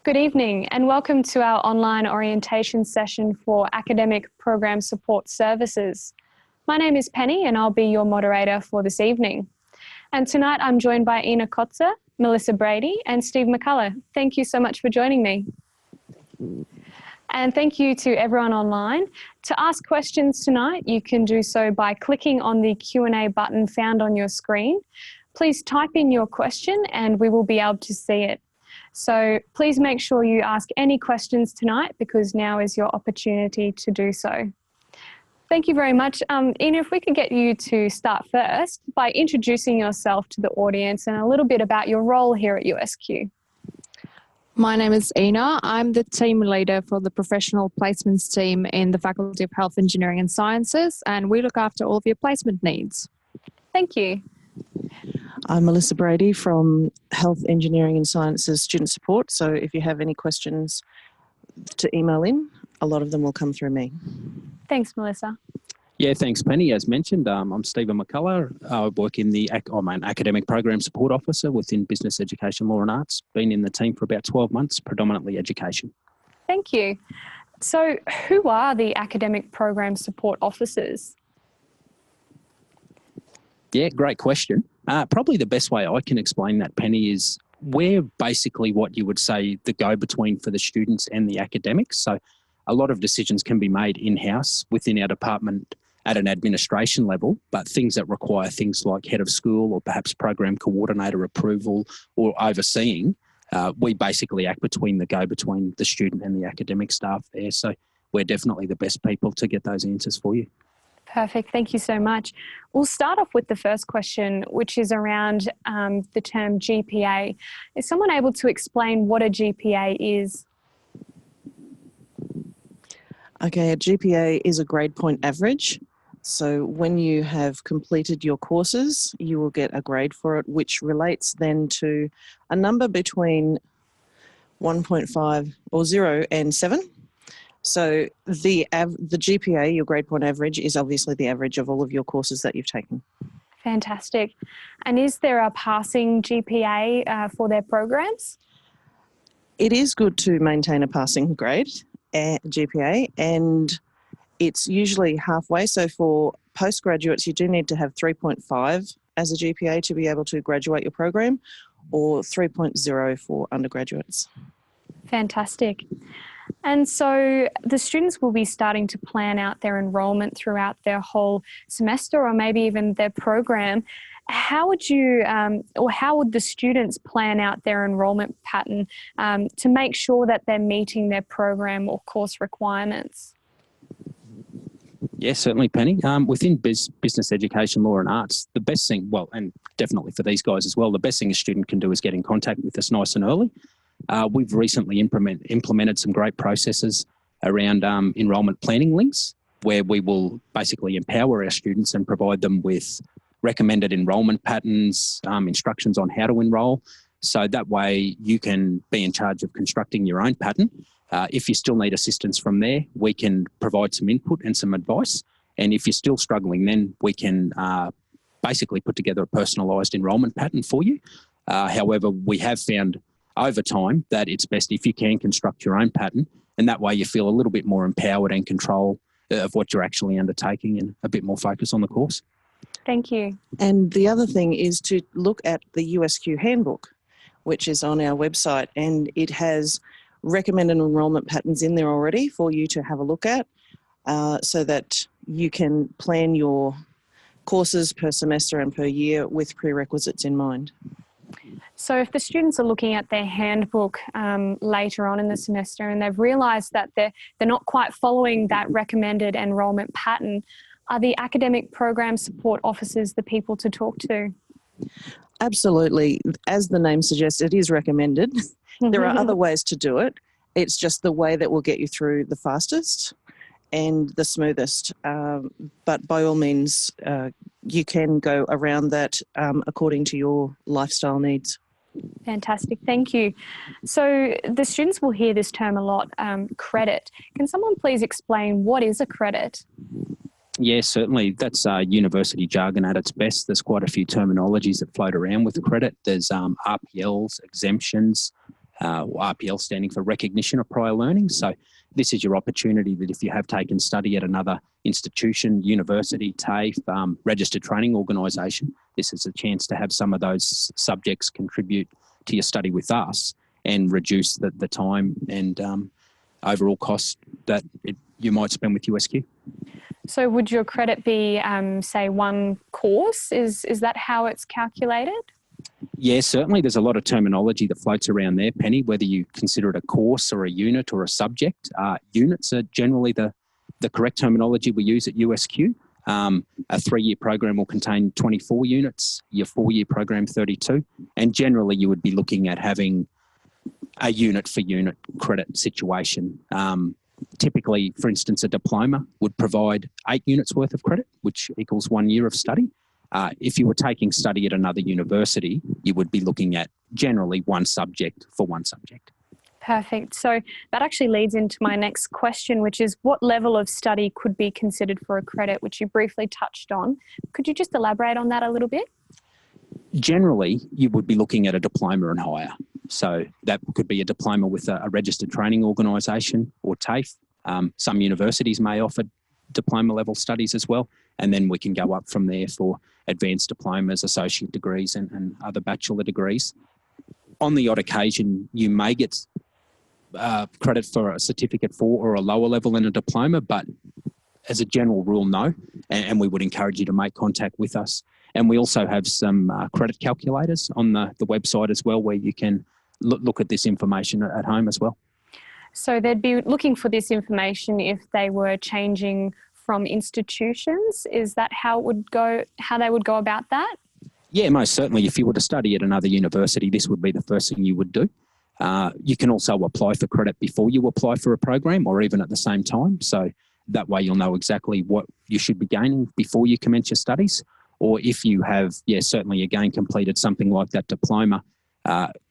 Good evening and welcome to our online orientation session for Academic Program Support Services. My name is Penny and I'll be your moderator for this evening. And tonight I'm joined by TEQSA, Melissa Brady and Steve McCullough. Thank you so much for joining me. And thank you to everyone online. To ask questions tonight, you can do so by clicking on the Q&A button found on your screen. Please type in your question and we will be able to see it. So please make sure you ask any questions tonight because now is your opportunity to do so. Thank you very much. Ina, if we could get you to start first by introducing yourself to the audience and a little bit about your role here at USQ. My name is Ina. I'm the team leader for the professional placements team in the Faculty of Health, Engineering and Sciences, and we look after all of your placement needs. Thank you. I'm Melissa Brady from Health, Engineering and Sciences Student Support. So if you have any questions to email in, a lot of them will come through me. Thanks, Melissa. Yeah, thanks, Penny. As mentioned, I'm Stephen McCullough. I work in I'm an Academic Program Support Officer within Business Education, Law and Arts. Been in the team for about 12 months, predominantly education. Thank you. So who are the Academic Program Support Officers? Yeah, great question. Probably the best way I can explain that, Penny, is we're basically what you would say the go-between for the students and the academics. So a lot of decisions can be made in-house within our department at an administration level, but things that require things like head of school or perhaps program coordinator approval or overseeing, we basically act between the go-between the student and the academic staff there. So we're definitely the best people to get those answers for you. Perfect. Thank you so much. We'll start off with the first question, which is around the term GPA. Is someone able to explain what a GPA is? Okay, a GPA is a grade point average. So when you have completed your courses, you will get a grade for it, which relates then to a number between 1.5 or 0 and 7. So the GPA, your grade point average, is obviously the average of all of your courses that you've taken. Fantastic. And is there a passing GPA for their programs? It is good to maintain a passing grade, GPA, and it's usually halfway. So for postgraduates, you do need to have 3.5 as a GPA to be able to graduate your program, or 3.0 for undergraduates. Fantastic. And so the students will be starting to plan out their enrolment throughout their whole semester or maybe even their program. How would you or how would the students plan out their enrolment pattern to make sure that they're meeting their program or course requirements? Yes, certainly, Penny. Within business education, law and arts, the best thing, well, and definitely for these guys as well, the best thing a student can do is get in contact with us nice and early. We've recently implemented some great processes around enrolment planning links, where we will basically empower our students and provide them with recommended enrolment patterns, instructions on how to enrol. So that way you can be in charge of constructing your own pattern. If you still need assistance from there, we can provide some input and some advice. And if you're still struggling, then we can basically put together a personalised enrolment pattern for you. However, we have found over time that it's best if you can construct your own pattern, and that way you feel a little bit more empowered and control of what you're actually undertaking and a bit more focus on the course. Thank you. And the other thing is to look at the USQ handbook, which is on our website, and it has recommended enrolment patterns in there already for you to have a look at so that you can plan your courses per semester and per year with prerequisites in mind. So if the students are looking at their handbook later on in the semester and they've realised that they're not quite following that recommended enrolment pattern, are the academic program support officers the people to talk to? Absolutely. As the name suggests, it is recommended. There are other ways to do it. It's just the way that will get you through the fastest and the smoothest. But by all means, you can go around that according to your lifestyle needs. Fantastic, thank you. So the students will hear this term a lot, credit. Can someone please explain what is a credit? Yeah, certainly. That's university jargon at its best. There's quite a few terminologies that float around with credit. There's RPLs, exemptions, RPL standing for Recognition of Prior Learning. So this is your opportunity that if you have taken study at another institution, university, TAFE, registered training organisation, this is a chance to have some of those subjects contribute to your study with us and reduce the time and overall cost that you might spend with USQ. So would your credit be, say, one course? Is that how it's calculated? Yeah, certainly. There's a lot of terminology that floats around there, Penny, whether you consider it a course or a unit or a subject. Units are generally the correct terminology we use at USQ. A 3-year program will contain 24 units, your 4-year program 32, and generally you would be looking at having a unit for unit credit situation. Typically, for instance, a diploma would provide 8 units worth of credit, which equals 1 year of study. If you were taking study at another university, you would be looking at generally one subject for one subject. Perfect. So that actually leads into my next question, which is what level of study could be considered for a credit, which you briefly touched on. Could you just elaborate on that a little bit? Generally, you would be looking at a diploma and higher. So that could be a diploma with a registered training organisation or TAFE. Some universities may offer diploma level studies as well, and then we can go up from there for advanced diplomas, associate degrees and other bachelor degrees. On the odd occasion, you may get credit for a certificate for or a lower level in a diploma, but as a general rule, no, and we would encourage you to make contact with us. And we also have some credit calculators on the website as well, where you can look at this information at home as well. So they'd be looking for this information if they were changing from institutions. Is that how they would go about that? Yeah, most certainly. If you were to study at another university, this would be the first thing you would do. You can also apply for credit before you apply for a program or even at the same time. So that way you'll know exactly what you should be gaining before you commence your studies. Or if you have, certainly again, completed something like that diploma,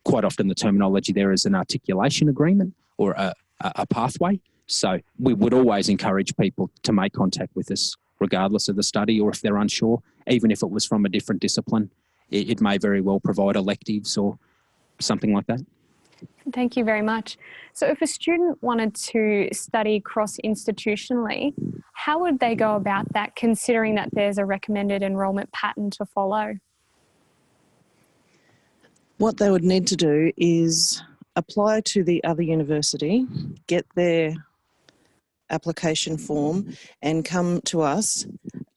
quite often the terminology there is an articulation agreement or a pathway. So we would always encourage people to make contact with us regardless of the study, or if they're unsure, even if it was from a different discipline, it may very well provide electives or something like that. Thank you very much. So if a student wanted to study cross-institutionally, how would they go about that, considering that there's a recommended enrolment pattern to follow? What they would need to do is apply to the other university, get their application form and come to us,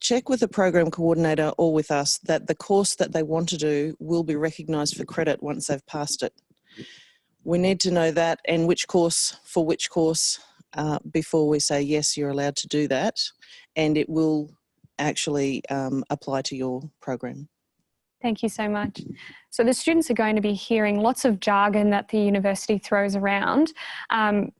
check with the program coordinator or with us that the course that they want to do will be recognised for credit once they've passed it. We need to know that and which course for which course before we say, yes, you're allowed to do that, and it will actually apply to your program. Thank you so much. So the students are going to be hearing lots of jargon that the university throws around,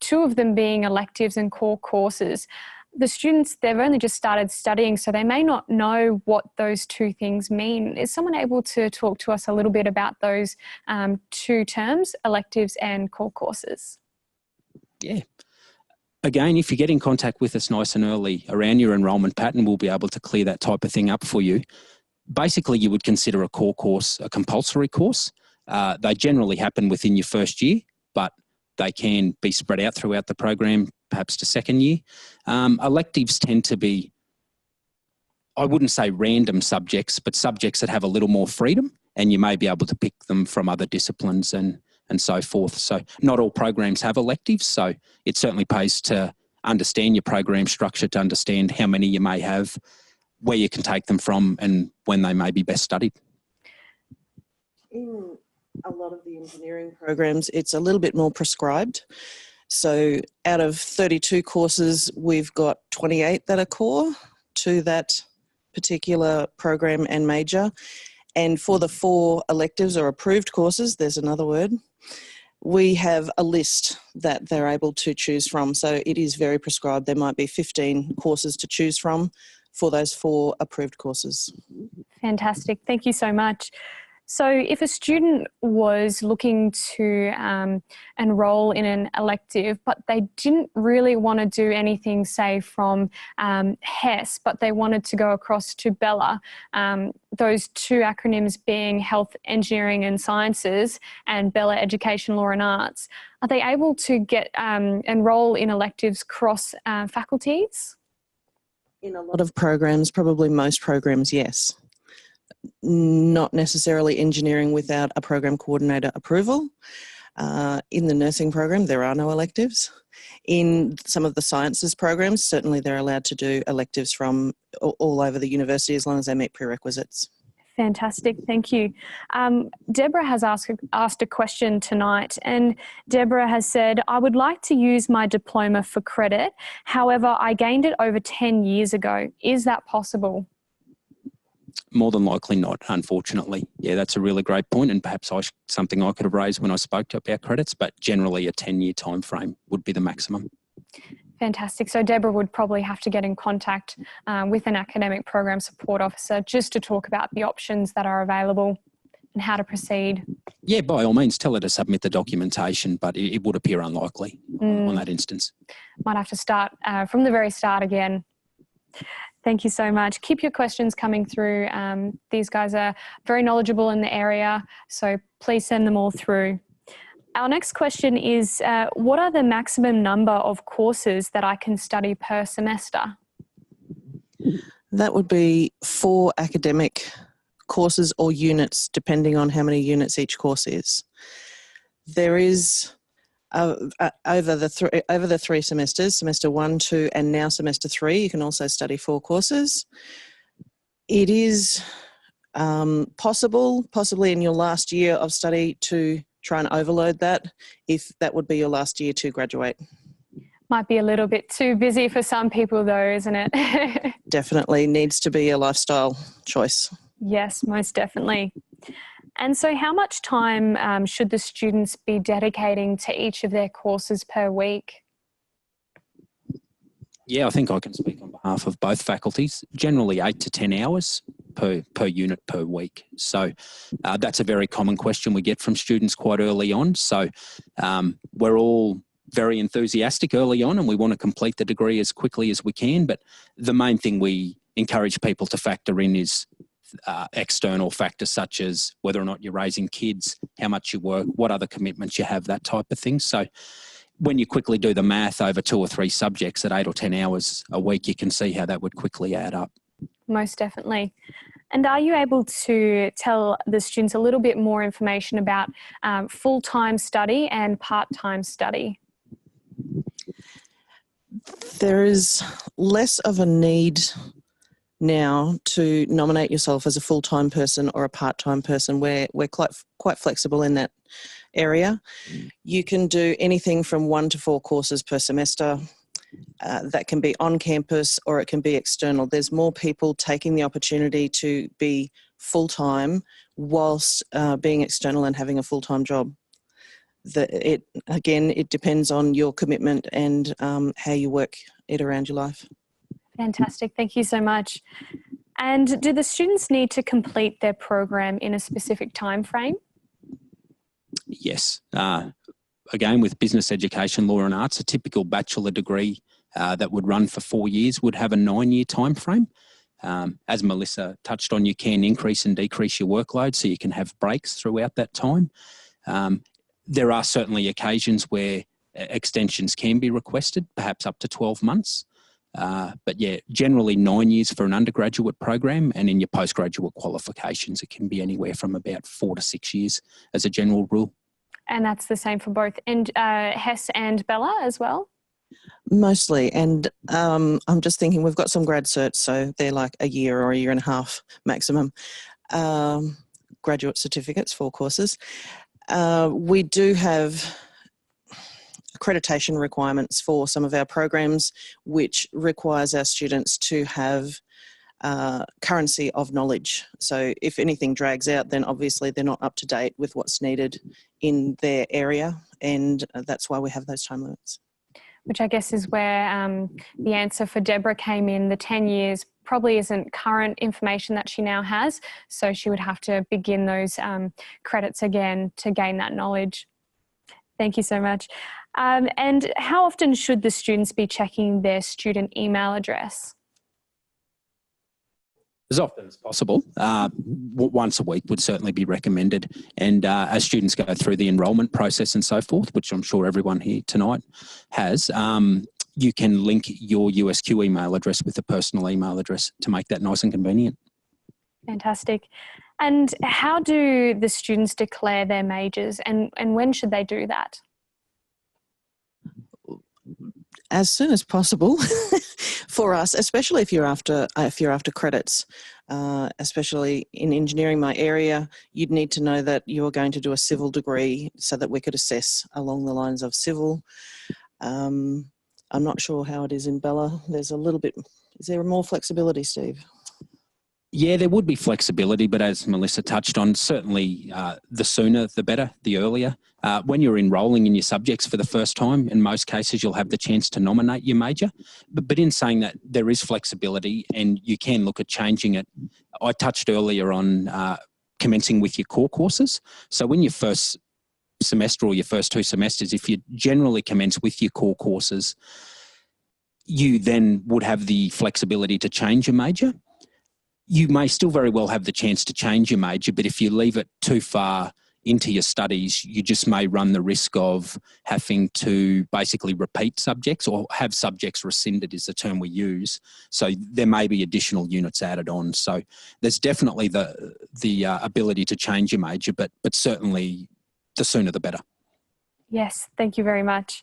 2 of them being electives and core courses. The students, they've only just started studying, so they may not know what those 2 things mean. Is someone able to talk to us a little bit about those 2 terms, electives and core courses? Yeah. Again, if you get in contact with us nice and early around your enrolment pattern, we'll be able to clear that type of thing up for you. Basically, you would consider a core course a compulsory course. They generally happen within your first year, but they can be spread out throughout the program, perhaps to second year. Electives tend to be, I wouldn't say random subjects, but subjects that have a little more freedom, and you may be able to pick them from other disciplines and so forth. So not all programs have electives, so it certainly pays to understand your program structure, to understand how many you may have, where you can take them from and when they may be best studied. In a lot of the engineering programs, it's a little bit more prescribed. So out of 32 courses, we've got 28 that are core to that particular program and major. And for the 4 electives or approved courses, there's another word, we have a list that they're able to choose from. So it is very prescribed. There might be 15 courses to choose from for those 4 approved courses. Fantastic. Thank you so much. So if a student was looking to enrol in an elective, but they didn't really want to do anything, say, from HES, but they wanted to go across to Bella, those two acronyms being Health, Engineering and Sciences and Bella Education, Law and Arts, are they able to get enrol in electives cross faculties? In a lot of programs, probably most programs, yes. Not necessarily engineering without a program coordinator approval. In the nursing program, there are no electives. In some of the sciences programs, certainly they're allowed to do electives from all over the university as long as they meet prerequisites. Fantastic, thank you. Deborah has asked a question tonight, and Deborah has said, I would like to use my diploma for credit. However, I gained it over 10 years ago. Is that possible? More than likely not, unfortunately. Yeah, that's a really great point, and perhaps something I could have raised when I spoke to about credits, but generally a 10-year time frame would be the maximum. Fantastic. So Deborah would probably have to get in contact with an academic program support officer just to talk about the options that are available and how to proceed. Yeah, by all means, tell her to submit the documentation, but it would appear unlikely on that instance. Might have to start from the very start again. Thank you so much. Keep your questions coming through. These guys are very knowledgeable in the area, so please send them all through. Our next question is, what are the maximum number of courses that I can study per semester? That would be 4 academic courses or units, depending on how many units each course is. There is over the 3 semesters, semester 1, 2, and now semester 3, you can also study 4 courses. It is possibly in your last year of study, to try and overload that, if that would be your last year to graduate. Might be a little bit too busy for some people though, isn't it? Definitely needs to be a lifestyle choice. Yes, most definitely. And so how much time should the students be dedicating to each of their courses per week? Yeah, I think I can speak on behalf of both faculties. Generally 8 to 10 hours per unit per week. So that's a very common question we get from students quite early on. So we're all very enthusiastic early on and we want to complete the degree as quickly as we can. But the main thing we encourage people to factor in is external factors such as whether or not you're raising kids, how much you work, what other commitments you have, that type of thing. So when you quickly do the math over 2 or 3 subjects at 8 or 10 hours a week, you can see how that would quickly add up. Most definitely. And are you able to tell the students a little bit more information about full-time study and part-time study? There is less of a need now to nominate yourself as a full-time person or a part-time person. We're quite flexible in that area. You can do anything from 1 to 4 courses per semester. That can be on campus or it can be external. There's more people taking the opportunity to be full-time whilst being external and having a full-time job. It depends on your commitment and how you work it around your life. Fantastic, thank you so much. And do the students need to complete their program in a specific time frame? Yes. Again, with business education, law and arts, a typical bachelor degree that would run for 4 years would have a 9-year time frame. As Melissa touched on, you can increase and decrease your workload so you can have breaks throughout that time. There are certainly occasions where extensions can be requested, perhaps up to 12 months. But yeah, generally 9 years for an undergraduate program, and in your postgraduate qualifications, it can be anywhere from about 4 to 6 years as a general rule. And that's the same for both HES and Bella as well? Mostly, and I'm just thinking we've got some grad certs, so they're like a year or a year and a half maximum. Graduate certificates for courses. We do have accreditation requirements for some of our programs, which requires our students to have currency of knowledge. So if anything drags out, then obviously they're not up to date with what's needed in their area, and that's why we have those time limits. Which I guess is where the answer for Deborah came in, the 10 years probably isn't current information that she now has, so she would have to begin those credits again to gain that knowledge. Thank you so much. And how often should the students be checking their student email address? As often as possible. Once a week would certainly be recommended. And as students go through the enrolment process and so forth, which I'm sure everyone here tonight has, you can link your USQ email address with a personal email address to make that nice and convenient. Fantastic. And how do the students declare their majors, and when should they do that? As soon as possible for us, especially if you're after credits, especially in engineering, my area, you'd need to know that you're going to do a civil degree so that we could assess along the lines of civil. I'm not sure how it is in Bella. There's a little bit, is there more flexibility, Steve? Yeah, there would be flexibility, but as Melissa touched on, certainly the sooner the better, the earlier. When you're enrolling in your subjects for the first time, in most cases you'll have the chance to nominate your major. But in saying that, there is flexibility and you can look at changing it. I touched earlier on commencing with your core courses. So when your first semester or your first 2 semesters, if you generally commence with your core courses, you then would have the flexibility to change your major. You may still very well have the chance to change your major, but if you leave it too far into your studies, you just may run the risk of having to basically repeat subjects or have subjects rescinded is the term we use. So there may be additional units added on. So there's definitely the ability to change your major, but certainly the sooner the better. Yes, thank you very much.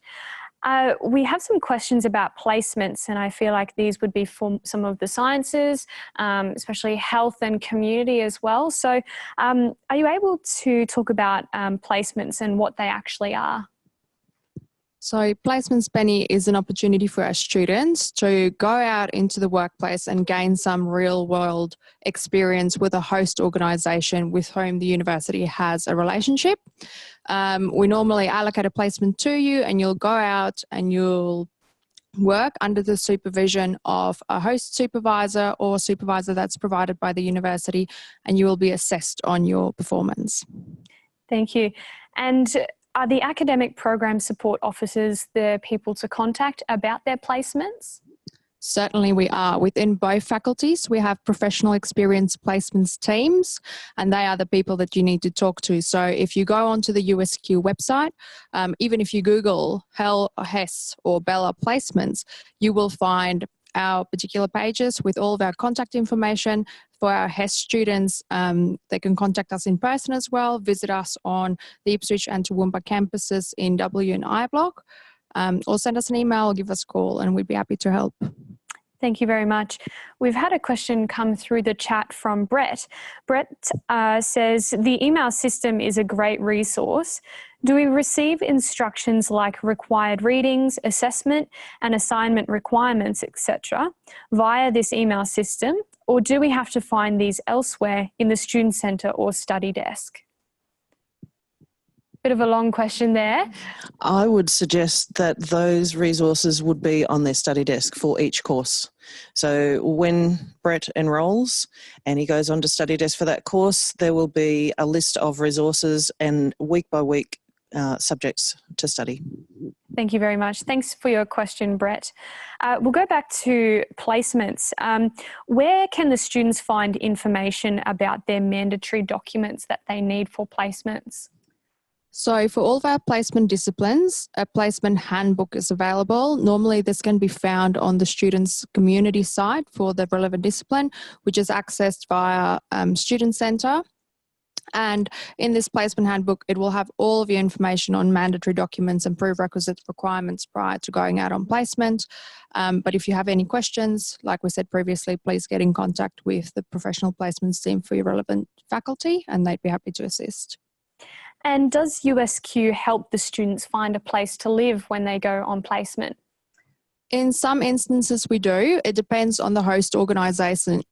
We have some questions about placements, and I feel like these would be for some of the sciences, especially health and community as well. So are you able to talk about placements and what they actually are? So placements, Penny, is an opportunity for our students to go out into the workplace and gain some real world experience with a host organisation with whom the university has a relationship. We normally allocate a placement to you and you'll go out and you'll work under the supervision of a host supervisor or supervisor that's provided by the university, and you will be assessed on your performance. Thank you. And are the academic program support officers the people to contact about their placements? Certainly we are. Within both faculties, we have professional experience placements teams, and they are the people that you need to talk to. So if you go onto the USQ website, even if you Google HES or Bella placements, you will find our particular pages with all of our contact information. For our HES students, they can contact us in person as well, visit us on the Ipswich and Toowoomba campuses in W and I block, or send us an email or give us a call and we'd be happy to help. Thank you very much. We've had a question come through the chat from Brett. Brett says, the email system is a great resource. Do we receive instructions like required readings, assessment and assignment requirements, etc. via this email system, or do we have to find these elsewhere in the student centre or study desk? Bit of a long question there. I would suggest that those resources would be on their study desk for each course. So when Brett enrolls and he goes on to study desk for that course, there will be a list of resources and week by week subjects to study. Thank you very much. Thanks for your question, Brett. We'll go back to placements. Where can the students find information about their mandatory documents that they need for placements? So for all of our placement disciplines, a placement handbook is available. Normally this can be found on the students' community site for the relevant discipline, which is accessed via Student Centre. And in this placement handbook, it will have all of your information on mandatory documents and prerequisite requirements prior to going out on placement. But if you have any questions, like we said previously, please get in contact with the professional placements team for your relevant faculty and they'd be happy to assist. And does USQ help the students find a place to live when they go on placement? In some instances we do. It depends on the host organisation.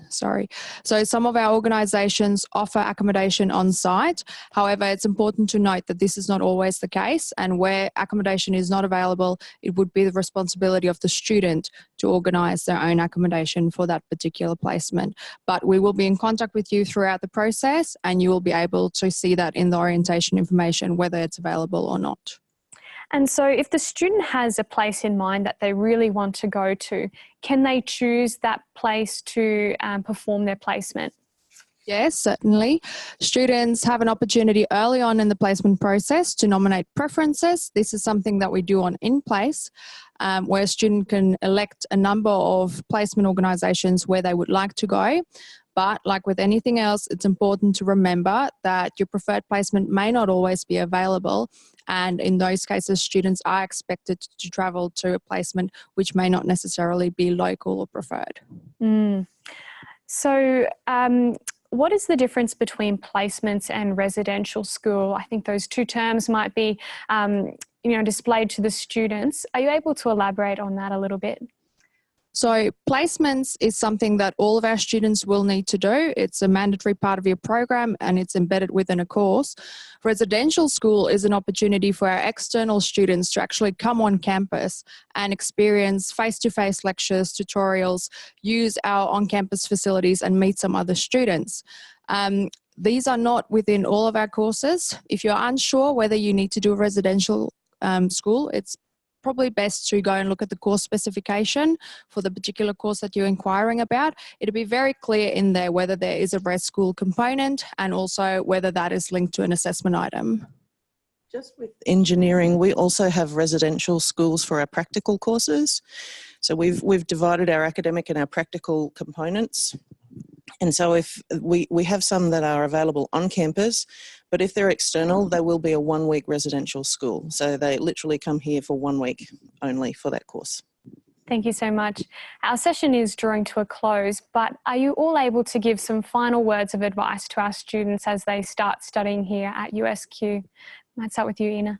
So some of our organisations offer accommodation on site. However, it's important to note that this is not always the case, and where accommodation is not available, it would be the responsibility of the student to organise their own accommodation for that particular placement. But we will be in contact with you throughout the process, and you will be able to see that in the orientation information, whether it's available or not. And so if the student has a place in mind that they really want to go to, can they choose that place to perform their placement? Yes, certainly. Students have an opportunity early on in the placement process to nominate preferences. This is something that we do on InPlace, where a student can elect a number of placement organisations where they would like to go. But like with anything else, it's important to remember that your preferred placement may not always be available. And in those cases, students are expected to travel to a placement which may not necessarily be local or preferred. So what is the difference between placements and residential school? I think those two terms might be displayed to the students. Are you able to elaborate on that a little bit? So placements is something that all of our students will need to do. It's a mandatory part of your program and it's embedded within a course. Residential school is an opportunity for our external students to actually come on campus and experience face-to-face lectures, tutorials, use our on-campus facilities and meet some other students. These are not within all of our courses. If you're unsure whether you need to do a residential school, it's probably best to go and look at the course specification for the particular course that you're inquiring about. It'll be very clear in there whether there is a res school component and also whether that is linked to an assessment item. Just with engineering, we also have residential schools for our practical courses. So we've divided our academic and our practical components. And so if we have some that are available on campus, but if they're external, they will be a 1 week residential school. So they literally come here for 1 week only for that course. Thank you so much. Our session is drawing to a close, but are you all able to give some final words of advice to our students as they start studying here at USQ? I might start with you, Ina.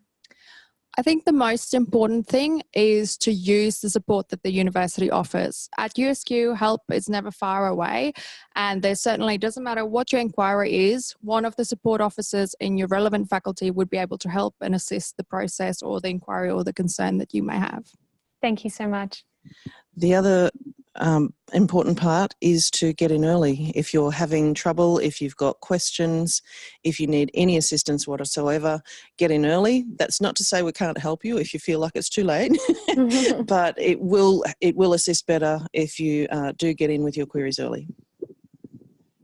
I think the most important thing is to use the support that the university offers. At USQ, help is never far away, and there certainly doesn't matter what your inquiry is, one of the support officers in your relevant faculty would be able to help and assist the process or the inquiry or the concern that you may have. Thank you so much. The other important part is to get in early. If you're having trouble, if you've got questions, if you need any assistance whatsoever, get in early. That's not to say we can't help you if you feel like it's too late, but it will assist better if you do get in with your queries early.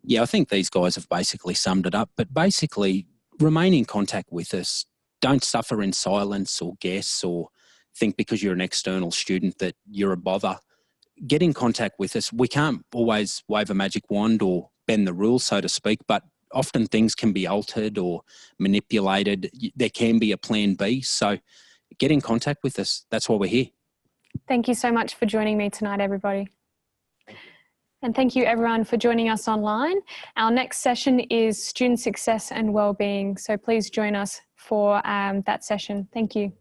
Yeah, I think these guys have basically summed it up, but basically remain in contact with us. Don't suffer in silence or guess or think because you're an external student that you're a bother. Get in contact with us. We can't always wave a magic wand or bend the rules, so to speak, but often things can be altered or manipulated. There can be a plan B. So get in contact with us. That's why we're here. Thank you so much for joining me tonight, everybody. And thank you everyone for joining us online. Our next session is Student Success and Wellbeing. So please join us for that session. Thank you.